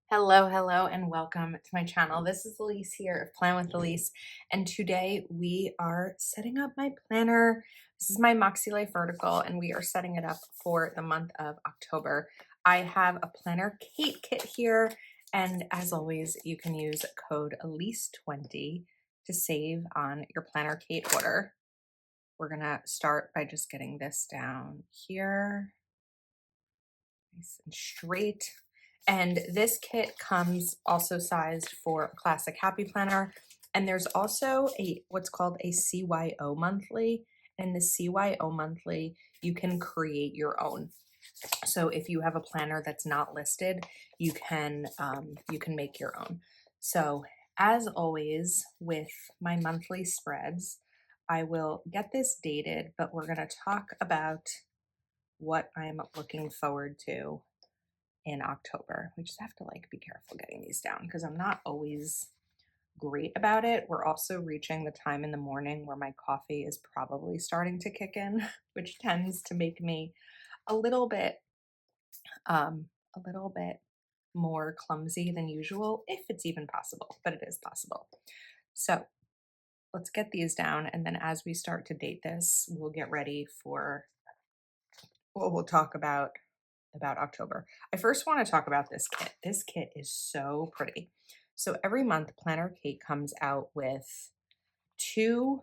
Hello, and welcome to my channel. This is Elise here of Plan with Elise, and today we are setting up my planner. This is my Moxie Life vertical, and we are setting it up for the month of October. I have a PlannerKate kit here, and as always, you can use code Elise20 to save on your PlannerKate order. We're gonna start by just getting this down here, nice and straight. And this kit comes also sized for a classic happy planner. And there's also what's called a CYO monthly. And the CYO monthly, you can create your own. So if you have a planner that's not listed, you can make your own. So as always with my monthly spreads, I will get this dated, but we're going to talk about what I'm looking forward to in October. We just have to be careful getting these down because I'm not always great about it. We're also reaching the time in the morning where my coffee is probably starting to kick in, which tends to make me a little bit um a little bit more clumsy than usual, if it's even possible, but it is possible. So let's get these down, and then as we start to date this, we'll get ready for what we'll talk about October. I first want to talk about this kit. This kit is so pretty. So every month, PlannerKate comes out with 2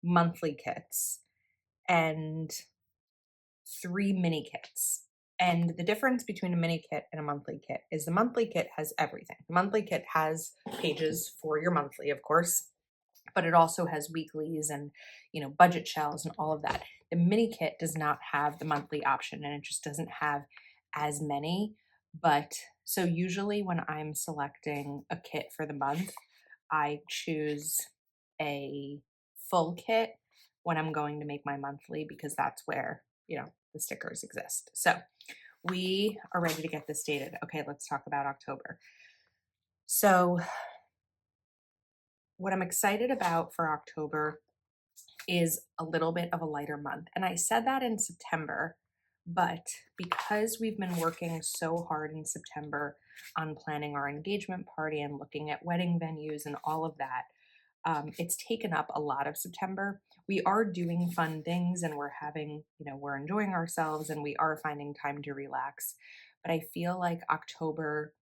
monthly kits and 3 mini kits. And the difference between a mini kit and a monthly kit is the monthly kit has everything. The monthly kit has pages for your monthly, of course, but it also has weeklies and, budget shells and all of that. The mini kit does not have the monthly option, and it just doesn't have as many. But so usually when I'm selecting a kit for the month, I choose a full kit when I'm going to make my monthly, because that's where, the stickers exist. So we are ready to get this dated. Okay, let's talk about October. So what I'm excited about for October is a little bit of a lighter month. And I said that in September, but because we've been working so hard in September on planning our engagement party and looking at wedding venues and all of that, it's taken up a lot of September. We are doing fun things and we're enjoying ourselves and we are finding time to relax. But I feel like October,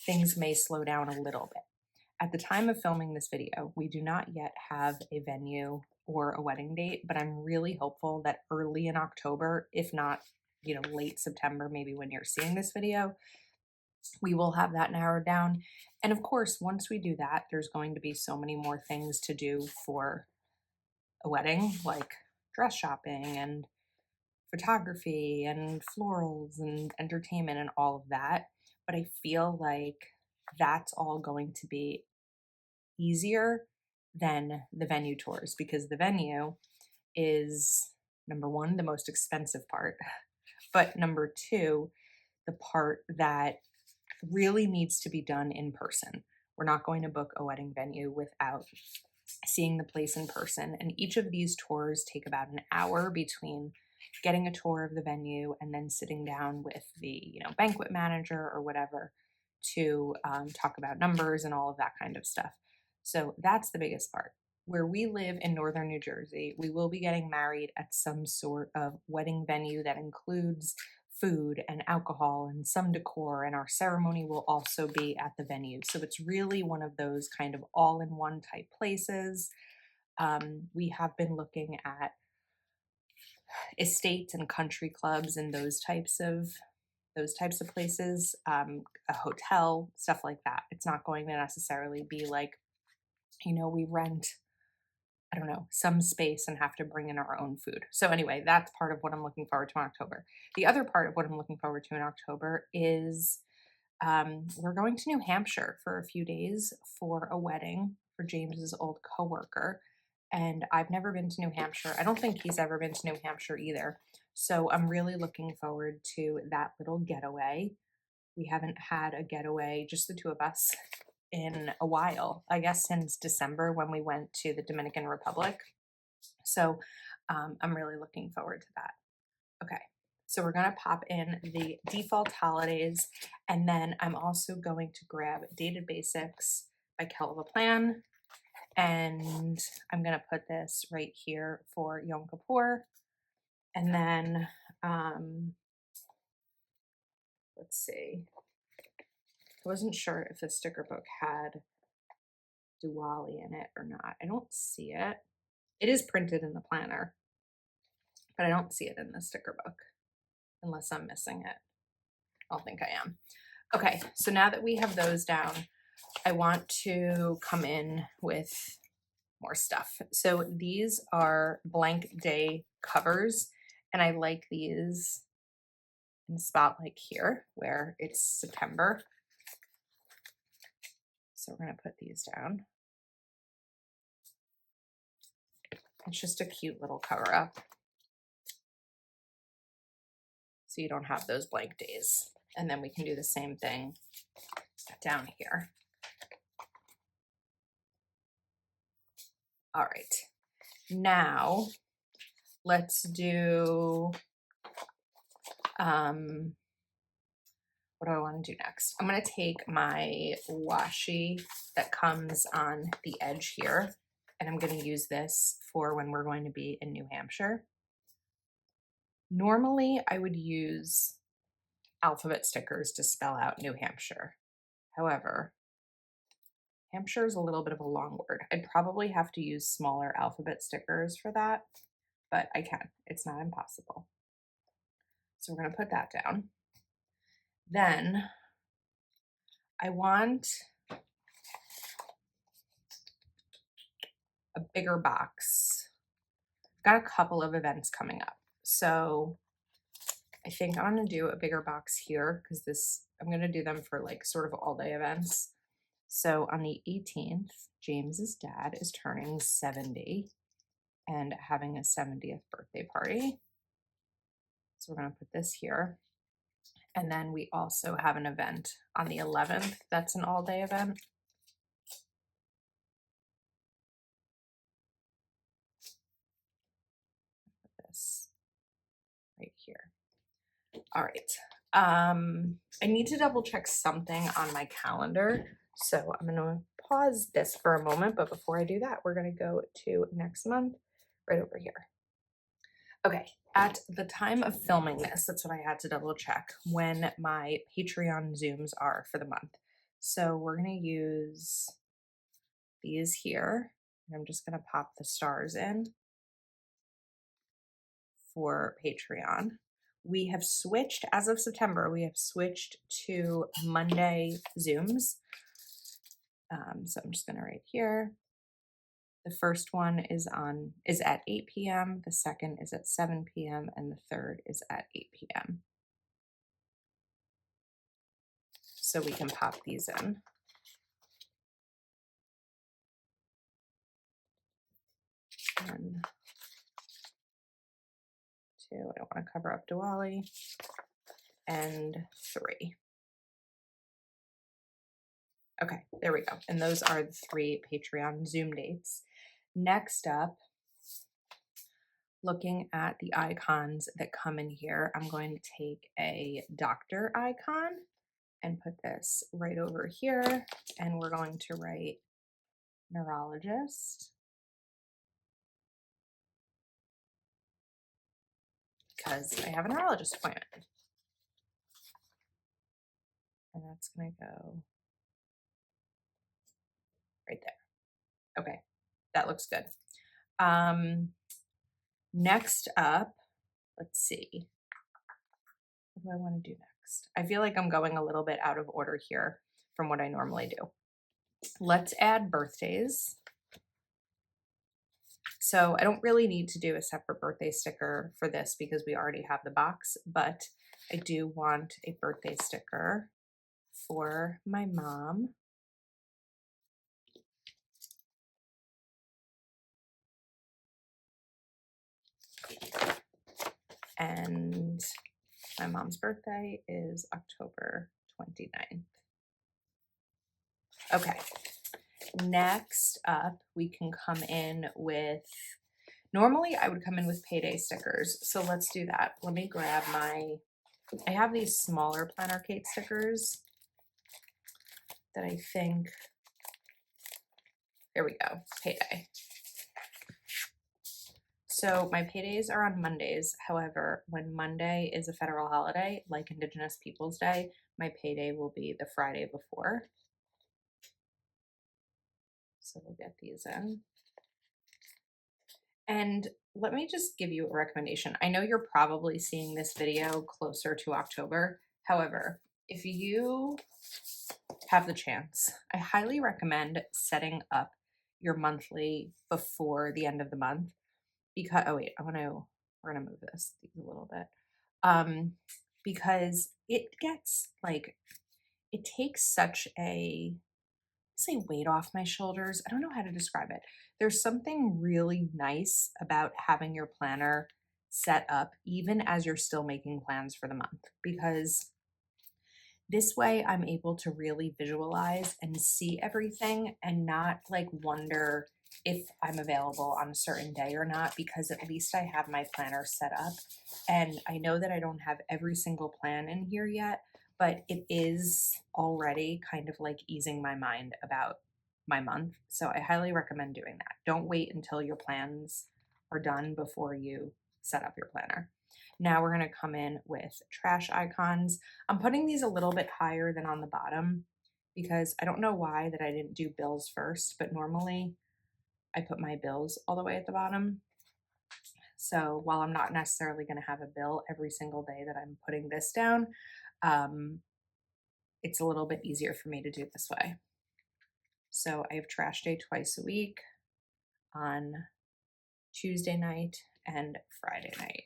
things may slow down a little bit. At the time of filming this video, we do not yet have a venue or a wedding date, but I'm really hopeful that early in October, if not, late September, maybe when you're seeing this video, we will have that narrowed down. And of course, once we do that, there's going to be so many more things to do for a wedding, like dress shopping and photography and florals and entertainment and all of that. But I feel like that's all going to be easier than the venue tours, because the venue is, number one, the most expensive part, but number two, the part that really needs to be done in person. We're not going to book a wedding venue without seeing the place in person. And each of these tours take about an hour between getting a tour of the venue and then sitting down with the banquet manager or whatever to talk about numbers and all of that kind of stuff. So that's the biggest part. Where we live in northern New Jersey, we will be getting married at some sort of wedding venue that includes food and alcohol and some decor, and our ceremony will also be at the venue. So it's really one of those kind of all-in-one type places. We have been looking at estates and country clubs and those types of places, a hotel, stuff like that. It's not going to necessarily be like, we rent, I don't know, some space and have to bring in our own food. So anyway, that's part of what I'm looking forward to in October. The other part of what I'm looking forward to in October is we're going to New Hampshire for a few days for a wedding for James's old coworker. And I've never been to New Hampshire. I don't think he's ever been to New Hampshire either. So I'm really looking forward to that little getaway. We haven't had a getaway, just the two of us, in a while, I guess since December when we went to the Dominican Republic. So I'm really looking forward to that. Okay, So we're gonna pop in the default holidays, and then I'm also going to grab Dated Basics by Kelva Plan, and I'm gonna put this right here for Yom Kippur. And then, let's see, I wasn't sure if the sticker book had Diwali in it or not. I don't see it. It is printed in the planner, but I don't see it in the sticker book unless I'm missing it. I don't think I am. Okay, so now that we have those down, I want to come in with more stuff. So these are blank day covers, and I like these in the spot like here where it's September. So we're gonna put these down. It's just a cute little cover up. So you don't have those blank days. And then we can do the same thing down here. All right, now let's do, what do I want to do next? I'm going to take my washi that comes on the edge here, and I'm going to use this for when we're going to be in New Hampshire. Normally, I would use alphabet stickers to spell out New Hampshire. However, Hampshire is a little bit of a long word. I'd probably have to use smaller alphabet stickers for that, but I can. It's not impossible. So we're going to put that down. Then I want a bigger box. I've got a couple of events coming up. So I think I'm going to do a bigger box here because I'm going to do them for like sort of all day events. So on the 18th, James's dad is turning 70 and having a 70th birthday party. So we're going to put this here. And then we also have an event on the 11th. That's an all day event. Put this right here. All right. I need to double check something on my calendar. So I'm going to pause this for a moment. But before I do that, we're going to go to next month right over here. Okay. At the time of filming this, that's what I had to double check when my Patreon Zooms are for the month. So we're going to use these here. And I'm just going to pop the stars in for Patreon. We have switched, as of September, we have switched to Monday Zooms. So I'm just going to write here. The first one is at 8 p.m. The second is at 7 p.m. and the third is at 8 p.m. So we can pop these in. One, two, I don't want to cover up Diwali, and three. Okay, there we go. And those are the 3 Patreon Zoom dates. Next up, looking at the icons that come in here, I'm going to take a doctor icon and put this right over here. And we're going to write neurologist, because I have a neurologist appointment. And that's going to go right there. Okay, that looks good. Next up, let's see. What do I want to do next? I feel like I'm going a little bit out of order here from what I normally do. Let's add birthdays. So I don't really need to do a separate birthday sticker for this because we already have the box, but I do want a birthday sticker for my mom. And my mom's birthday is October 29th. Okay, next up, we can come in with Normally I would come in with payday stickers, so let's do that. Let me grab I have these smaller PlannerKate stickers that I think, here we go, payday. So my paydays are on Mondays. However, when Monday is a federal holiday, like Indigenous Peoples Day, my payday will be the Friday before. So we'll get these in. And let me just give you a recommendation. I know you're probably seeing this video closer to October. However, if you have the chance, I highly recommend setting up your monthly before the end of the month because, oh wait, we're gonna move these a little bit. Because it gets like, it takes such a, say, weight off my shoulders. I don't know how to describe it. There's something really nice about having your planner set up even as you're still making plans for the month, because this way I'm able to really visualize and see everything and not like wonder if I'm available on a certain day or not, because at least I have my planner set up. And I know that I don't have every single plan in here yet, but it is already kind of like easing my mind about my month. So I highly recommend doing that. Don't wait until your plans are done before you set up your planner. Now we're going to come in with trash icons. I'm putting these a little bit higher than on the bottom because I don't know why that I didn't do bills first, but normally I put my bills all the way at the bottom. So while I'm not necessarily going to have a bill every single day that I'm putting this down, it's a little bit easier for me to do this way. So I have trash day twice a week on Tuesday night and Friday night.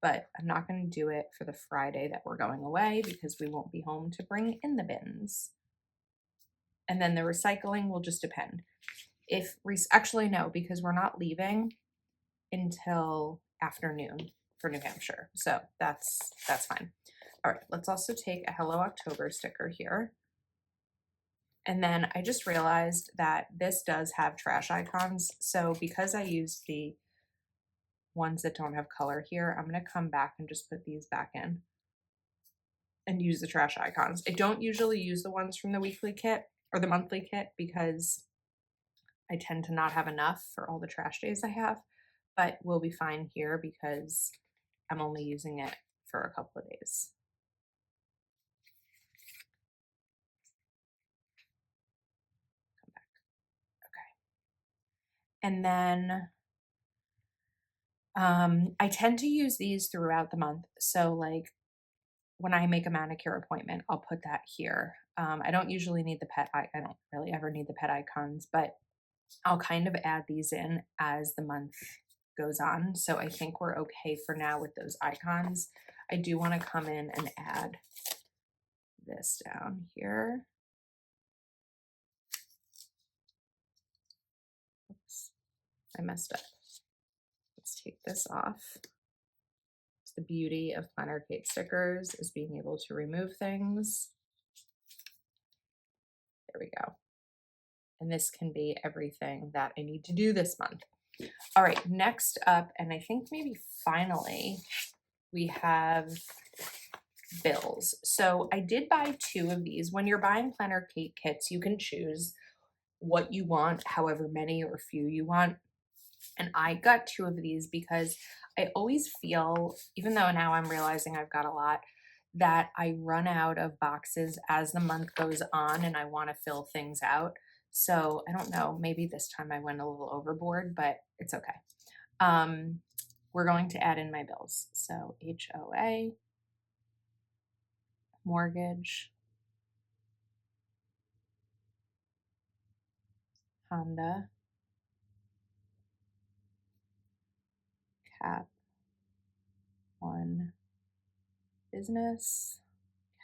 But I'm not going to do it for the Friday that we're going away because we won't be home to bring in the bins. And then the recycling will just depend. Actually, no, because we're not leaving until afternoon for New Hampshire. So that's fine. All right, let's also take a Hello October sticker here. And then I just realized that this does have trash icons. So because I used the ones that don't have color here, I'm going to come back and just put these back in and use the trash icons. I don't usually use the ones from the weekly kit or the monthly kit because I tend to not have enough for all the trash days I have, but we'll be fine here because I'm only using it for a couple of days. Come back. Okay. And then I tend to use these throughout the month. So like when I make a manicure appointment, I'll put that here. I don't usually need the pet, I don't really ever need the pet icons, but I'll kind of add these in as the month goes on. So I think we're okay for now with those icons. I do want to come in and add this down here. Oops, I messed up. Let's take this off. It's the beauty of PlannerKate stickers is being able to remove things. There we go. And this can be everything that I need to do this month. All right, next up, and I think maybe finally, we have bills. So I did buy 2 of these. When you're buying PlannerKate kits, you can choose what you want, however many or few you want. And I got 2 of these because I always feel, even though now I'm realizing I've got a lot, that I run out of boxes as the month goes on and I want to fill things out. So I don't know, maybe this time I went a little overboard, but it's okay. We're going to add in my bills. So HOA, mortgage, Honda, cap 1 business,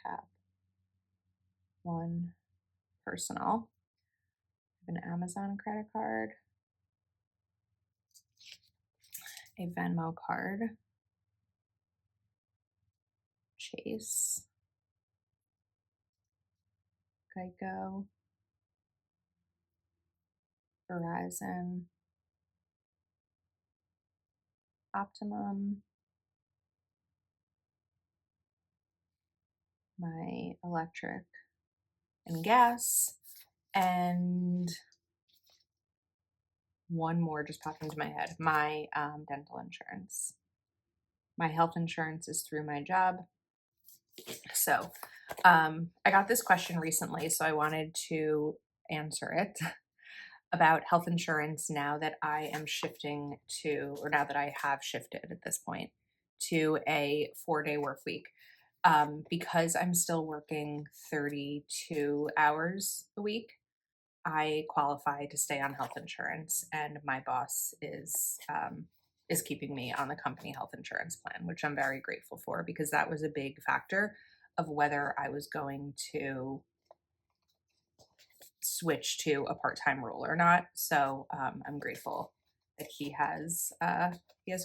cap 1 personal, an Amazon credit card, a Venmo card, Chase, Geico, Verizon, Optimum, my electric and gas, and one more just popped into my head, my dental insurance. My health insurance is through my job. So I got this question recently, so I wanted to answer it about health insurance now that I am shifting to, or now that I have shifted at this point, to a 4-day work week. Because I'm still working 32 hours a week, I qualify to stay on health insurance, and my boss is keeping me on the company health insurance plan, which I'm very grateful for because that was a big factor of whether I was going to switch to a part-time role or not. So I'm grateful that he has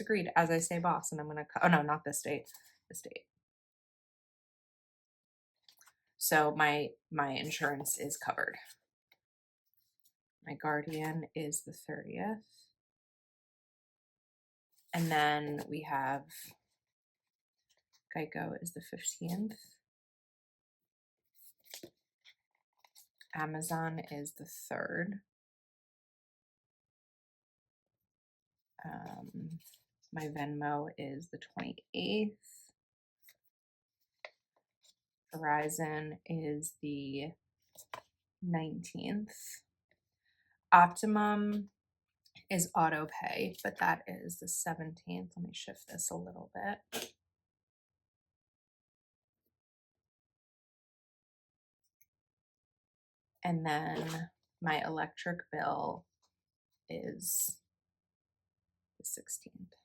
agreed. As I say, boss, and I'm gonna. Oh no, not this date. This date. So my insurance is covered. My guardian is the 30th. And then we have Geico is the 15th. Amazon is the 3rd. My Venmo is the 28th. Verizon is the 19th. Optimum is auto pay, but that is the 17th. Let me shift this a little bit. And then my electric bill is the 16th.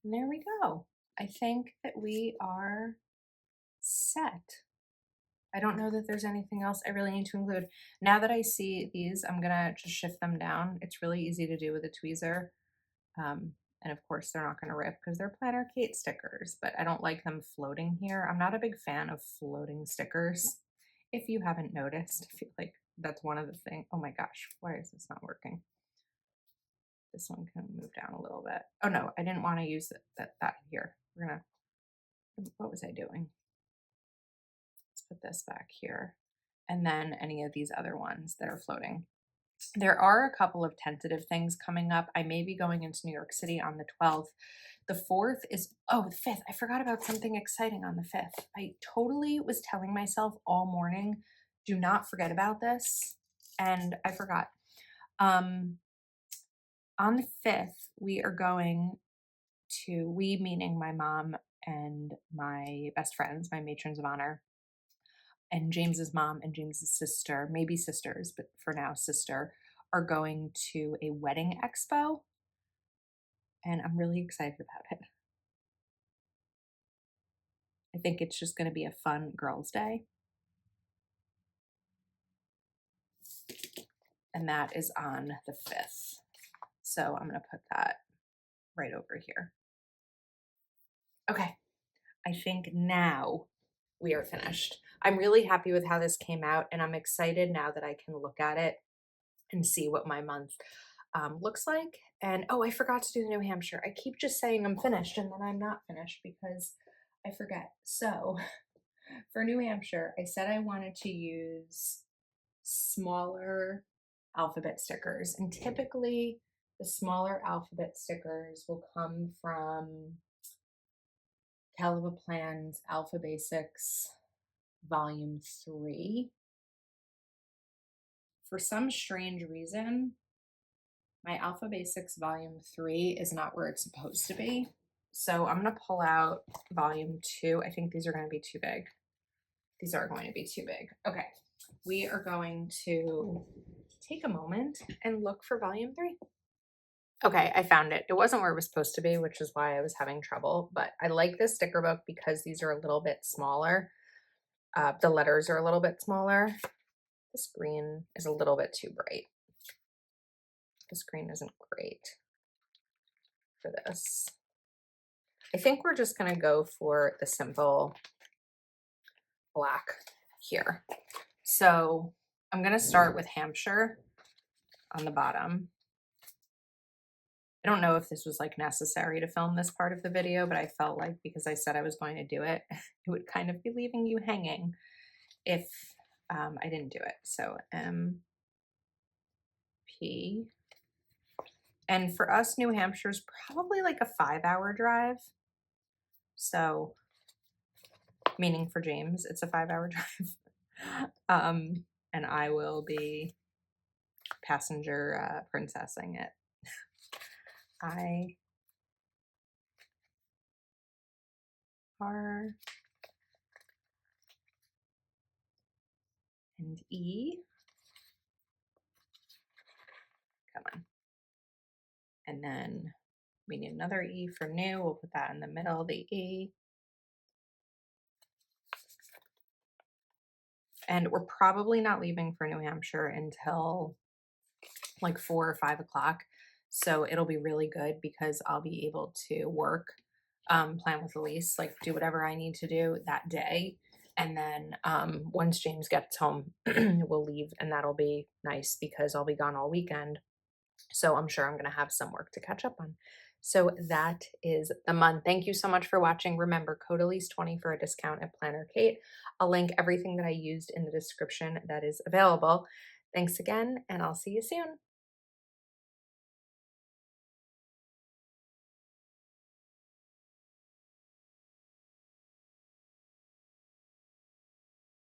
And there we go. I think that we are set. I don't know that there's anything else I really need to include. Now that I see these, I'm gonna just shift them down. It's really easy to do with a tweezer. And of course they're not gonna rip because they're PlannerKate stickers, but I don't like them floating here. I'm not a big fan of floating stickers. If you haven't noticed, I feel like that's one of the things. Oh my gosh, why is this not working? This one can move down a little bit. Oh no, I didn't want to use that here. We're gonna, what was I doing? Let's put this back here. And then any of these other ones that are floating. There are a couple of tentative things coming up. I may be going into New York City on the 12th. The 4th is, oh, the 5th. I forgot about something exciting on the 5th. I totally was telling myself all morning, do not forget about this. And I forgot. On the 5th, we are going to, we meaning my mom and my best friends, my matrons of honor, and James's mom and James's sister, maybe sisters, but for now sister, are going to a wedding expo. And I'm really excited about it. I think it's just going to be a fun girls' day. And that is on the 5th. So I'm going to put that right over here. Okay. I think now we are finished. I'm really happy with how this came out, and I'm excited now that I can look at it and see what my month looks like. And oh, I forgot to do the New Hampshire. I keep just saying I'm finished and then I'm not finished because I forget. So for New Hampshire, I said I wanted to use smaller alphabet stickers, and typically the smaller alphabet stickers will come from Caliber Plans Alpha Basics Volume 3. For some strange reason, my Alpha Basics Volume 3 is not where it's supposed to be. So I'm going to pull out Volume 2. I think these are going to be too big. These are going to be too big. Okay, we are going to take a moment and look for Volume 3. Okay, I found it. It wasn't where it was supposed to be, which is why I was having trouble. But I like this sticker book because these are a little bit smaller. The letters are a little bit smaller. This green is a little bit too bright. This green isn't great for this. I think we're just going to go for the simple black here. So I'm going to start with Hampshire on the bottom. I don't know if this was like necessary to film this part of the video, but I felt like because I said I was going to do it, it would kind of be leaving you hanging if I didn't do it. So MP. And for us, New Hampshire's probably like a 5-hour drive. So, meaning for James, it's a 5-hour drive. And I will be passenger princessing it. I R and E. Come on. And then we need another E for new. We'll put that in the middle, the E. And we're probably not leaving for New Hampshire until like 4 or 5 o'clock. So it'll be really good because I'll be able to work, plan with Elise, like do whatever I need to do that day. And then once James gets home, we'll leave, and that'll be nice because I'll be gone all weekend. So I'm sure I'm going to have some work to catch up on. So that is the month. Thank you so much for watching. Remember, code Elise20 for a discount at PlannerKate. I'll link everything that I used in the description that is available. Thanks again, and I'll see you soon.